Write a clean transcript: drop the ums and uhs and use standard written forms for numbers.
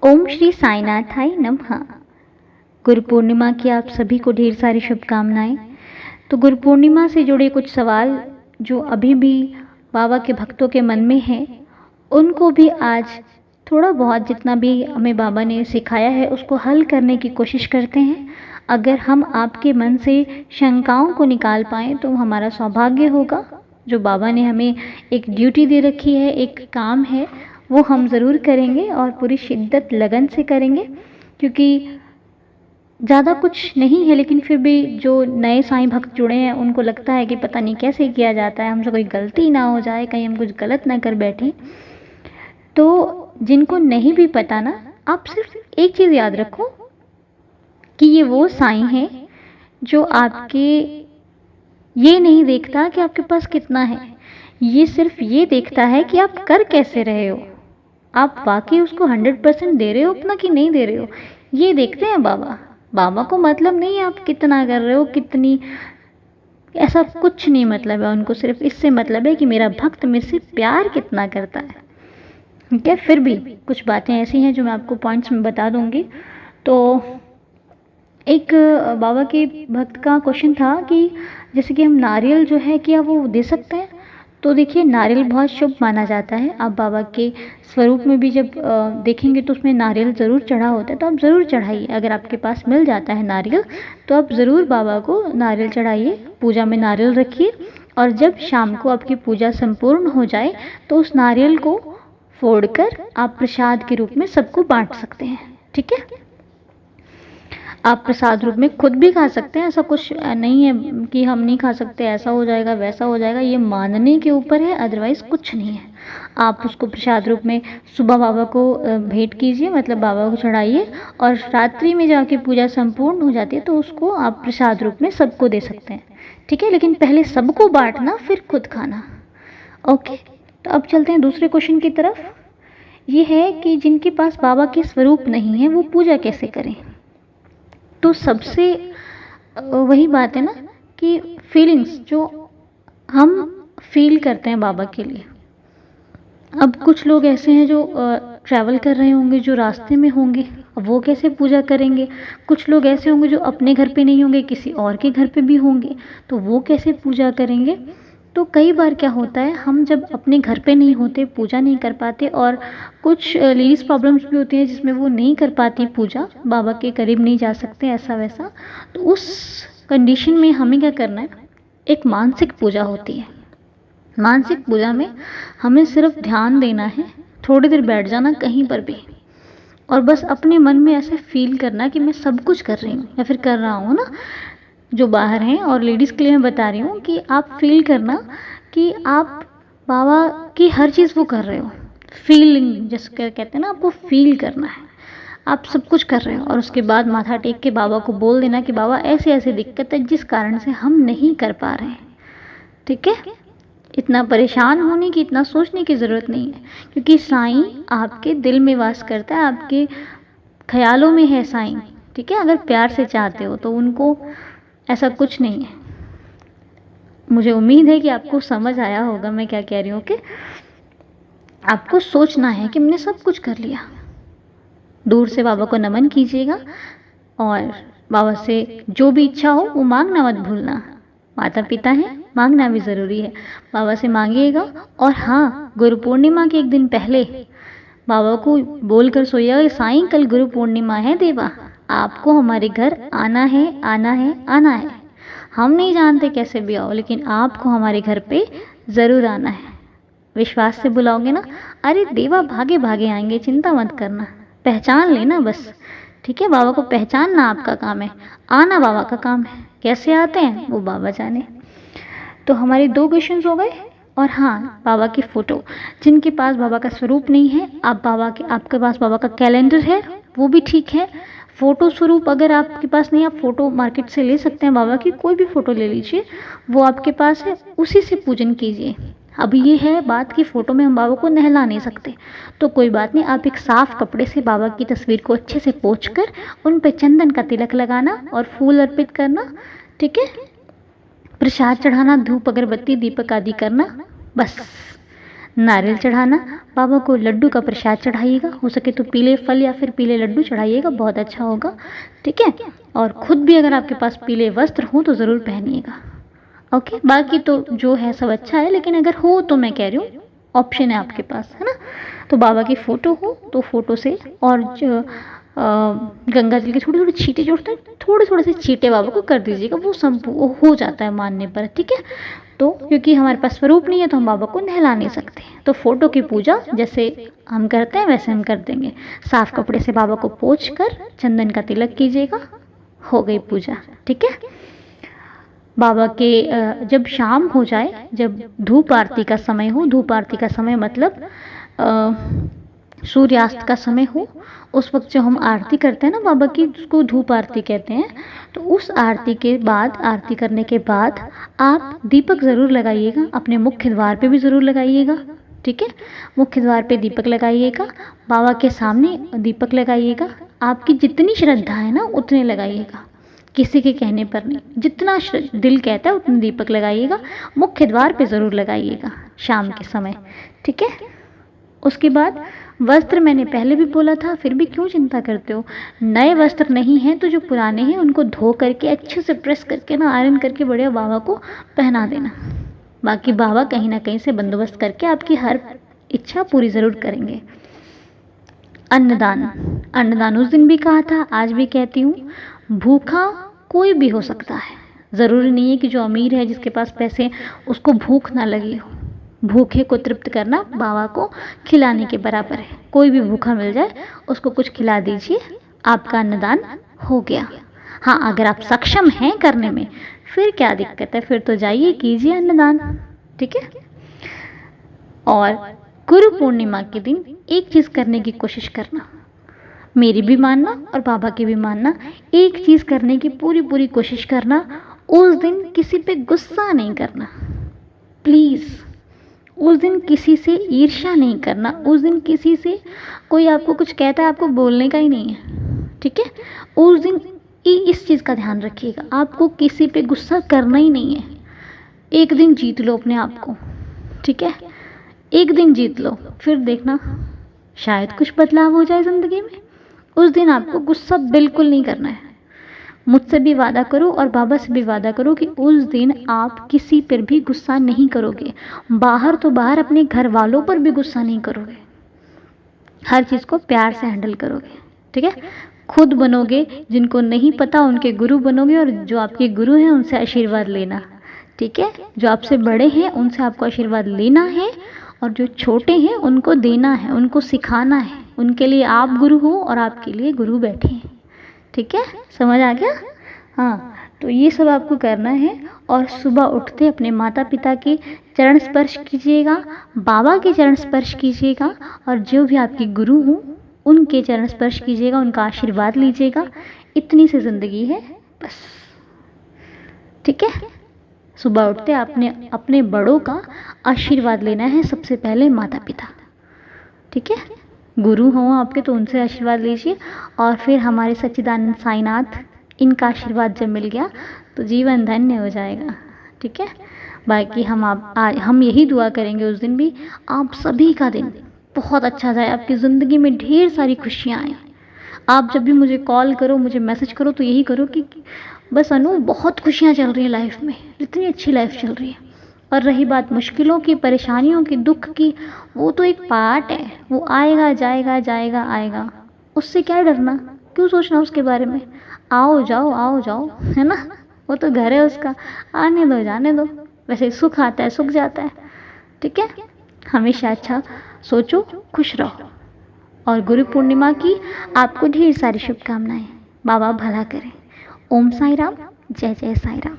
ओम श्री साईनाथाय नमः। गुरु पूर्णिमा की आप सभी को ढेर सारी शुभकामनाएं। तो गुरु पूर्णिमा से जुड़े कुछ सवाल जो अभी भी बाबा के भक्तों के मन में हैं, उनको भी आज थोड़ा बहुत जितना भी हमें बाबा ने सिखाया है उसको हल करने की कोशिश करते हैं। अगर हम आपके मन से शंकाओं को निकाल पाएँ तो हमारा सौभाग्य होगा। जो बाबा ने हमें एक ड्यूटी दे रखी है, एक काम है, वो हम ज़रूर करेंगे और पूरी शिद्दत लगन से करेंगे, क्योंकि ज़्यादा कुछ नहीं है। लेकिन फिर भी जो नए साईं भक्त जुड़े हैं उनको लगता है कि पता नहीं कैसे किया जाता है, हमसे कोई गलती ना हो जाए, कहीं हम कुछ गलत ना कर बैठें। तो जिनको नहीं भी पता ना, आप सिर्फ एक चीज़ याद रखो कि ये वो साईं है जो आपके ये नहीं देखता कि आपके पास कितना है, ये सिर्फ ये देखता है कि आप कर कैसे रहे हो, आप वाकई उसको 100% दे रहे हो अपना कि नहीं दे रहे हो, ये देखते हैं बाबा। बाबा को मतलब नहीं है आप कितना कर रहे हो, कितनी, ऐसा कुछ नहीं मतलब है उनको। सिर्फ इससे मतलब है कि मेरा भक्त मेरे से प्यार कितना करता है। ठीक है, फिर भी कुछ बातें ऐसी हैं जो मैं आपको पॉइंट्स में बता दूंगी। तो एक बाबा के भक्त का क्वेश्चन था कि जैसे कि हम नारियल जो है क्या वो दे सकते हैं। तो देखिए, नारियल बहुत शुभ माना जाता है। आप बाबा के स्वरूप में भी जब देखेंगे तो उसमें नारियल ज़रूर चढ़ा होता है, तो आप ज़रूर चढ़ाइए। अगर आपके पास मिल जाता है नारियल तो आप ज़रूर बाबा को नारियल चढ़ाइए, पूजा में नारियल रखिए। और जब शाम को आपकी पूजा संपूर्ण हो जाए तो उस नारियल को फोड़कर आप प्रसाद के रूप में सबको बांट सकते हैं। ठीक है, आप प्रसाद रूप में खुद भी खा सकते हैं, ऐसा कुछ नहीं है कि हम नहीं खा सकते, ऐसा हो जाएगा वैसा हो जाएगा, ये मानने के ऊपर है, अदरवाइज़ कुछ नहीं है। आप उसको प्रसाद रूप में सुबह बाबा को भेंट कीजिए, मतलब बाबा को चढ़ाइए, और रात्रि में जाके पूजा संपूर्ण हो जाती है तो उसको आप प्रसाद रूप में सबको दे सकते हैं। ठीक है, लेकिन पहले सबको बांटना फिर खुद खाना। ओके, तो अब चलते हैं दूसरे क्वेश्चन की तरफ। ये है कि जिनके पास बाबा के स्वरूप नहीं है वो पूजा कैसे करें। तो सबसे वही बात है ना कि फीलिंग्स जो हम फील करते हैं बाबा के लिए। अब कुछ लोग ऐसे हैं जो ट्रैवल कर रहे होंगे, जो रास्ते में होंगे, अब वो कैसे पूजा करेंगे। कुछ लोग ऐसे होंगे जो अपने घर पे नहीं होंगे, किसी और के घर पे भी होंगे, तो वो कैसे पूजा करेंगे। तो कई बार क्या होता है, हम जब अपने घर पे नहीं होते, पूजा नहीं कर पाते, और कुछ लेडीज़ प्रॉब्लम्स भी होती हैं जिसमें वो नहीं कर पाती पूजा, बाबा के करीब नहीं जा सकते, ऐसा वैसा। तो उस कंडीशन में हमें क्या करना है, एक मानसिक पूजा होती है। मानसिक पूजा में हमें सिर्फ ध्यान देना है, थोड़ी देर बैठ जाना कहीं पर भी, और बस अपने मन में ऐसे फील करना कि मैं सब कुछ कर रही हूँ या फिर कर रहा हूँ ना। जो बाहर हैं और लेडीज़ के लिए मैं बता रही हूँ कि आप फील करना कि आप बाबा की हर चीज़ वो कर रहे हो। फीलिंग जैसे कहते हैं ना, आपको फील करना है आप सब कुछ कर रहे हो, और उसके बाद माथा टेक के बाबा को बोल देना कि बाबा ऐसे ऐसे दिक्कत है जिस कारण से हम नहीं कर पा रहे हैं। ठीक है, इतना परेशान होने की, इतना सोचने की ज़रूरत नहीं है, क्योंकि साईं आपके दिल में वास करता है, आपके ख्यालों में है साईं। ठीक है, अगर प्यार से चाहते हो तो उनको ऐसा कुछ नहीं है। मुझे उम्मीद है कि आपको समझ आया होगा मैं क्या कह रही हूँ, कि आपको सोचना है कि मैंने सब कुछ कर लिया। दूर से बाबा को नमन कीजिएगा और बाबा से जो भी इच्छा हो वो मांगना मत भूलना। माता पिता हैं, मांगना भी ज़रूरी है, बाबा से मांगिएगा। और हाँ, गुरु पूर्णिमा के एक दिन पहले बाबा को बोलकर सोइएगा, साईं कल गुरु पूर्णिमा है देवा, आपको हमारे घर आना है, आना है, आना है। हम नहीं जानते कैसे भी आओ, लेकिन आपको हमारे घर पे ज़रूर आना है। विश्वास से बुलाओगे ना, अरे देवा भागे भागे आएंगे, चिंता मत करना, पहचान लेना बस। ठीक है, बाबा को पहचानना आपका काम है, आना बाबा का काम है। कैसे आते हैं वो बाबा जाने। तो हमारे 2 क्वेश्चंस हो गए। और हाँ, बाबा की फ़ोटो, जिनके पास बाबा का स्वरूप नहीं है, आपके पास बाबा का कैलेंडर है वो भी ठीक है। फ़ोटो स्वरूप अगर आपके पास नहीं, आप फ़ोटो मार्केट से ले सकते हैं, बाबा की कोई भी फ़ोटो ले लीजिए, वो आपके पास है, उसी से पूजन कीजिए। अब ये है बात कि फ़ोटो में हम बाबा को नहला नहीं सकते, तो कोई बात नहीं, आप एक साफ़ कपड़े से बाबा की तस्वीर को अच्छे से पोंछकर उन पे चंदन का तिलक लगाना और फूल अर्पित करना। ठीक है, प्रसाद चढ़ाना, धूप अगरबत्ती दीपक आदि करना, बस नारियल चढ़ाना, बाबा को लड्डू का प्रसाद चढ़ाइएगा, हो सके तो पीले फल या फिर पीले लड्डू चढ़ाइएगा, बहुत अच्छा होगा, ठीक है। और ख़ुद भी अगर आपके पास पीले वस्त्र हो तो ज़रूर पहनिएगा, ओके। बाकी तो जो है सब अच्छा है, लेकिन अगर हो तो मैं कह रही हूँ ऑप्शन है आपके पास, है ना। तो बाबा की फ़ोटो हो तो फ़ोटो से, और जो गंगा जल के थोड़े थोड़े छींटे जोड़ते हैं, थोड़े थोड़े से छींटे बाबा को कर दीजिएगा, वो हो जाता है मानने पर, ठीक है। तो क्योंकि हमारे पास स्वरूप नहीं है तो हम बाबा को नहला नहीं सकते, तो फ़ोटो की पूजा जैसे हम करते हैं वैसे हम कर देंगे। साफ़ कपड़े से बाबा को पोंछ कर चंदन का तिलक कीजिएगा, हो गई पूजा, ठीक है। बाबा के जब शाम हो जाए, जब धूप आरती का समय हो, धूप आरती का समय मतलब सूर्यास्त का समय हो, उस वक्त जो हम आरती करते हैं ना बाबा की, उसको धूप आरती कहते हैं। तो उस आरती के बाद, आरती करने के बाद आप दीपक ज़रूर लगाइएगा, अपने मुख्य द्वार पे भी ज़रूर लगाइएगा, ठीक है। मुख्य द्वार पे दीपक लगाइएगा, बाबा के सामने दीपक लगाइएगा, आपकी जितनी श्रद्धा है ना उतने लगाइएगा, किसी के कहने पर नहीं, जितना दिल कहता है उतना दीपक लगाइएगा, मुख्य द्वार पे ज़रूर लगाइएगा शाम के समय, ठीक है। उसके बाद वस्त्र मैंने पहले भी बोला था, फिर भी क्यों चिंता करते हो, नए वस्त्र नहीं हैं तो जो पुराने हैं उनको धो करके अच्छे से प्रेस करके ना, आयरन करके बढ़िया बाबा को पहना देना। बाकी बाबा कहीं ना कहीं से बंदोबस्त करके आपकी हर इच्छा पूरी ज़रूर करेंगे। अन्नदान, अन्नदान उस दिन भी कहा था, आज भी कहती हूँ, भूखा कोई भी हो सकता है, ज़रूरी नहीं है कि जो अमीर है, जिसके पास पैसे, उसको भूख ना लगी हो। भूखे को तृप्त करना बाबा को खिलाने के बराबर है, कोई भी भूखा मिल जाए उसको कुछ खिला दीजिए, आपका अन्नदान हो गया। हाँ, अगर आप सक्षम हैं करने में फिर क्या दिक्कत है, फिर तो जाइए कीजिए अन्नदान, ठीक है। और गुरु पूर्णिमा के दिन एक चीज़ करने की कोशिश करना, मेरी भी मानना और बाबा की भी मानना, एक चीज़ करने की पूरी कोशिश करना, उस दिन किसी पे गुस्सा नहीं करना, प्लीज़। उस दिन किसी से ईर्ष्या नहीं करना, उस दिन किसी से कोई आपको कुछ कहता है आपको बोलने का ही नहीं है, ठीक है। उस दिन इस चीज़ का ध्यान रखिएगा, आपको किसी पे गुस्सा करना ही नहीं है। एक दिन जीत लो अपने आप को, ठीक है, एक दिन जीत लो, फिर देखना शायद कुछ बदलाव हो जाए ज़िंदगी में। उस दिन आपको गुस्सा बिल्कुल नहीं करना है। मुझसे भी वादा करो और बाबा से भी वादा करो कि उस दिन आप किसी पर भी गुस्सा नहीं करोगे, बाहर तो बाहर अपने घर वालों पर भी गुस्सा नहीं करोगे, हर चीज़ को प्यार से हैंडल करोगे, ठीक है। खुद बनोगे, जिनको नहीं पता उनके गुरु बनोगे, और जो आपके गुरु हैं उनसे आशीर्वाद लेना, ठीक है। जो आपसे बड़े हैं उनसे आपको आशीर्वाद लेना है, और जो छोटे हैं उनको देना है, उनको सिखाना है, उनके लिए आप गुरु हो और आपके लिए गुरु बैठे हैं, ठीक है, समझ आ गया। हाँ, तो ये सब आपको करना है। और सुबह उठते अपने माता पिता के चरण स्पर्श कीजिएगा, बाबा के चरण स्पर्श कीजिएगा, और जो भी आपके गुरु हों उनके चरण स्पर्श कीजिएगा, उनका आशीर्वाद लीजिएगा। इतनी सी ज़िंदगी है बस, ठीक है। सुबह उठते आपने अपने बड़ों का आशीर्वाद लेना है, सबसे पहले माता पिता, ठीक है। गुरु हों आपके तो उनसे आशीर्वाद लीजिए, और फिर हमारे सच्चिदानंद साईनाथ, इनका आशीर्वाद जब मिल गया तो जीवन धन्य हो जाएगा, ठीक है। बाकी हम यही दुआ करेंगे उस दिन भी, आप सभी का दिन बहुत अच्छा जाए, आपकी ज़िंदगी में ढेर सारी खुशियाँ आएँ। आप जब भी मुझे कॉल करो, मुझे मैसेज करो, तो यही करो कि बस अनु बहुत खुशियाँ चल रही हैं लाइफ में, इतनी अच्छी लाइफ चल रही है। और रही बात मुश्किलों की, परेशानियों की, दुख की, वो तो एक पार्ट है, वो आएगा जाएगा जाएगा आएगा, उससे क्या डरना, क्यों सोचना उसके बारे में। आओ जाओ, है ना, वो तो घर है उसका, आने दो जाने दो, वैसे सुख आता है सुख जाता है, ठीक है। हमेशा अच्छा सोचो, खुश रहो, और गुरु पूर्णिमा की आपको ढेर सारी शुभकामनाएं। बाबा भला करें। ओम साई राम, जय जय साई राम।